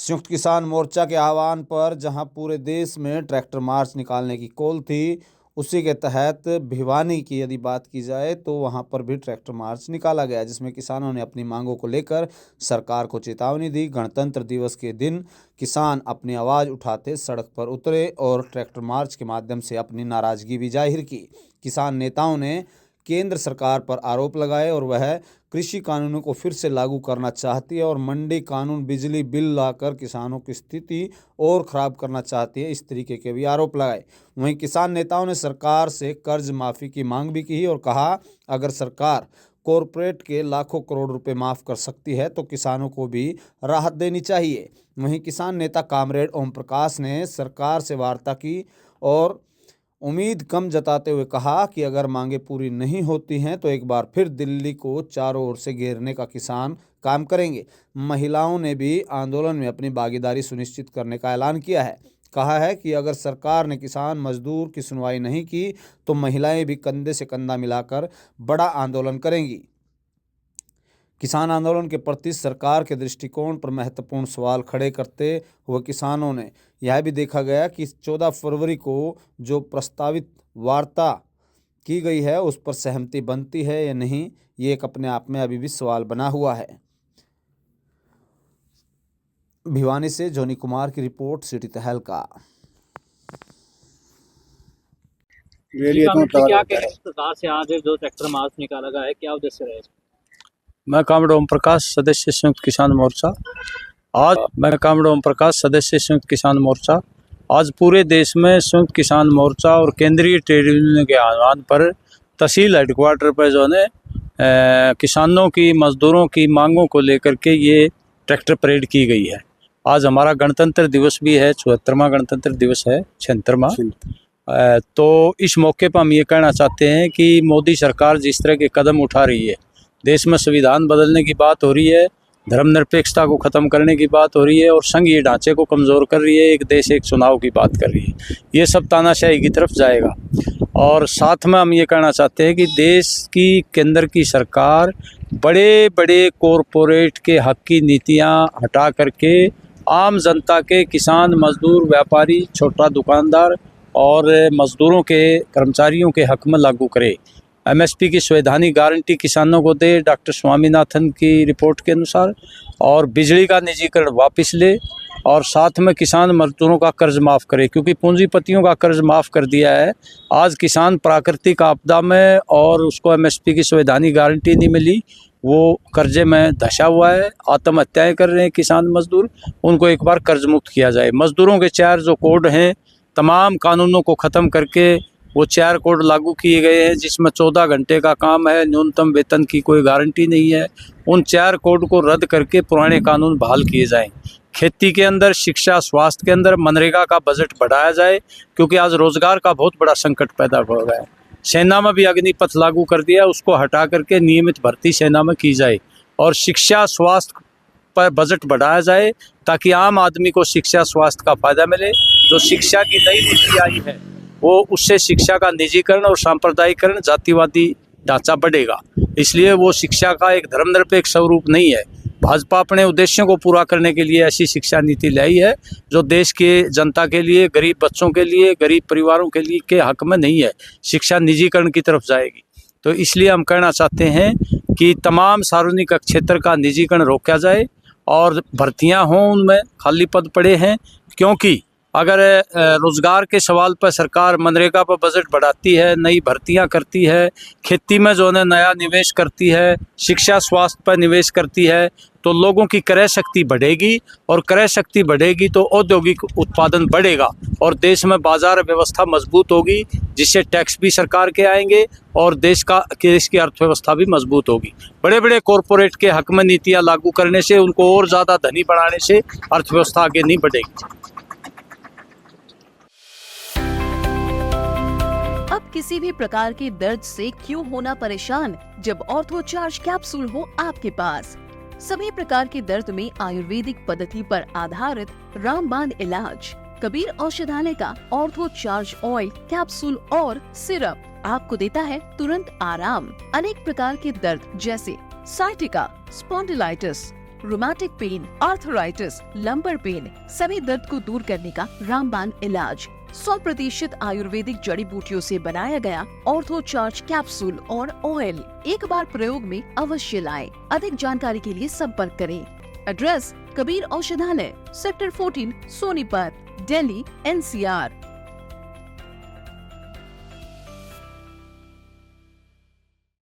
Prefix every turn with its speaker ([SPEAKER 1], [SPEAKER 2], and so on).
[SPEAKER 1] संयुक्त किसान मोर्चा के आह्वान पर जहां पूरे देश में ट्रैक्टर मार्च निकालने की कॉल थी, उसी के तहत भिवानी की यदि बात की जाए तो वहां पर भी ट्रैक्टर मार्च निकाला गया, जिसमें किसानों ने अपनी मांगों को लेकर सरकार को चेतावनी दी। गणतंत्र दिवस के दिन किसान अपनी आवाज़ उठाते सड़क पर उतरे और ट्रैक्टर मार्च के माध्यम से अपनी नाराज़गी भी जाहिर की। किसान नेताओं ने केंद्र सरकार पर आरोप लगाए और वह कृषि कानूनों को फिर से लागू करना चाहती है और मंडी कानून, बिजली बिल लाकर किसानों की स्थिति और ख़राब करना चाहती है, इस तरीके के भी आरोप लगाए। वहीं किसान नेताओं ने सरकार से कर्ज माफ़ी की मांग भी की और कहा, अगर सरकार कॉरपोरेट के लाखों करोड़ रुपए माफ़ कर सकती है तो किसानों को भी राहत देनी चाहिए। वहीं किसान नेता कामरेड ओम प्रकाश ने सरकार से वार्ता की और उम्मीद कम जताते हुए कहा कि अगर मांगे पूरी नहीं होती हैं तो एक बार फिर दिल्ली को चारों ओर से घेरने का किसान काम करेंगे। महिलाओं ने भी आंदोलन में अपनी भागीदारी सुनिश्चित करने का ऐलान किया है। कहा है कि अगर सरकार ने किसान मजदूर की सुनवाई नहीं की तो महिलाएं भी कंधे से कंधा मिलाकर बड़ा आंदोलन करेंगी। किसान आंदोलन के प्रति सरकार के दृष्टिकोण पर महत्वपूर्ण सवाल खड़े करते हुए किसानों ने यह भी देखा गया कि 14 फरवरी को जो प्रस्तावित वार्ता की गई है उस पर सहमति बनती है या नहीं, ये एक अपने आप में अभी भी सवाल बना हुआ है। भिवानी से जोनी कुमार की रिपोर्ट, सिटी तहलका।
[SPEAKER 2] क्या कहें सरकार से आज जो ट्रैक्टर मार्च निकाला गया है, क्या उद्देश्य रहे?
[SPEAKER 3] मैं कामरेड ओम प्रकाश, सदस्य संयुक्त किसान मोर्चा। आज पूरे देश में संयुक्त किसान मोर्चा और केंद्रीय ट्रेड यूनियन के आह्वान पर तहसील हेडक्वार्टर पर जो है किसानों की, मजदूरों की मांगों को लेकर के ये ट्रैक्टर परेड की गई है। आज हमारा गणतंत्र दिवस भी है, 74वां गणतंत्र दिवस है, 76वां। तो इस मौके पर हम ये कहना चाहते हैं कि मोदी सरकार जिस तरह के कदम उठा रही है, देश में संविधान बदलने की बात हो रही है, धर्मनिरपेक्षता को ख़त्म करने की बात हो रही है और संघीय ढांचे को कमज़ोर कर रही है, एक देश एक चुनाव की बात कर रही है, ये सब तानाशाही की तरफ जाएगा। और साथ में हम ये कहना चाहते हैं कि देश की केंद्र की सरकार बड़े बड़े कॉरपोरेट के हक की नीतियां हटा करके आम जनता के, किसान, मजदूर, व्यापारी, छोटा दुकानदार और मजदूरों के, कर्मचारियों के हक में लागू करे। एमएसपी की संवैधानिक गारंटी किसानों को दे डॉक्टर स्वामीनाथन की रिपोर्ट के अनुसार, और बिजली का निजीकरण वापस ले, और साथ में किसान मजदूरों का कर्ज माफ़ करे, क्योंकि पूंजीपतियों का कर्ज माफ़ कर दिया है। आज किसान प्राकृतिक आपदा में और उसको एमएसपी की संवैधानिक गारंटी नहीं मिली, वो कर्जे में धंसा हुआ है, आत्महत्याएं कर रहे हैं किसान मजदूर, उनको एक बार कर्ज मुक्त किया जाए। मजदूरों के 4 जो कोड हैं, तमाम कानूनों को ख़त्म करके वो 4 कोड लागू किए गए हैं, जिसमें 14 घंटे का काम है, न्यूनतम वेतन की कोई गारंटी नहीं है। उन 4 कोड को रद्द करके पुराने कानून बहाल किए जाएं। खेती के अंदर, शिक्षा, स्वास्थ्य के अंदर मनरेगा का बजट बढ़ाया जाए, क्योंकि आज रोजगार का बहुत बड़ा संकट पैदा हो गया है। सेना में भी अग्निपथ लागू कर दिया, उसको हटा करके नियमित भर्ती सेना में की जाए, और शिक्षा, स्वास्थ्य पर बजट बढ़ाया जाए ताकि आम आदमी को शिक्षा, स्वास्थ्य का फायदा मिले। जो शिक्षा की नई नीति आई है वो उससे शिक्षा का निजीकरण और सांप्रदायिकरण, जातिवादी ढांचा बढ़ेगा, इसलिए वो शिक्षा का एक धर्मनिरपेक्ष स्वरूप नहीं है। भाजपा अपने उद्देश्यों को पूरा करने के लिए ऐसी शिक्षा नीति लाई है जो देश के जनता के लिए, गरीब बच्चों के लिए, गरीब परिवारों के लिए के हक में नहीं है, शिक्षा निजीकरण की तरफ जाएगी। तो इसलिए हम कहना चाहते हैं कि तमाम सार्वजनिक क्षेत्र का निजीकरण रोका जाए और भर्तियां हों, उनमें खाली पद पड़े हैं, क्योंकि अगर रोज़गार के सवाल पर सरकार मनरेगा पर बजट बढ़ाती है, नई भर्तियां करती है, खेती में जो है नया निवेश करती है, शिक्षा, स्वास्थ्य पर निवेश करती है, तो लोगों की क्रय शक्ति बढ़ेगी, और क्रय शक्ति बढ़ेगी तो औद्योगिक उत्पादन बढ़ेगा और देश में बाजार व्यवस्था मजबूत होगी, जिससे टैक्स भी सरकार के आएंगे और देश की अर्थव्यवस्था भी मजबूत होगी। बड़े बड़े कॉरपोरेट के हक में नीतियाँ लागू करने से, उनको और ज़्यादा धनी बनाने से अर्थव्यवस्था आगे नहीं बढ़ेगी।
[SPEAKER 4] अब किसी भी प्रकार के दर्द से क्यों होना परेशान, जब ऑर्थो चार्ज कैप्सूल हो आपके पास। सभी प्रकार के दर्द में आयुर्वेदिक पद्धति पर आधारित रामबाण इलाज। कबीर औषधालय का ऑर्थो चार्ज ऑयल, कैप्सूल और सिरप आपको देता है तुरंत आराम। अनेक प्रकार के दर्द जैसे sciatica, spondylitis, rheumatic pain, arthritis, lumbar pain, सभी दर्द को दूर करने का रामबाण इलाज 100% आयुर्वेदिक जड़ी बूटियों से बनाया गया ऑर्थो चार्ज कैप्सूल और ऑयल एक बार प्रयोग में अवश्य लाएं। अधिक जानकारी के लिए संपर्क करें। एड्रेस: कबीर औषधालय, सेक्टर 14, सोनीपत, दिल्ली, NCR।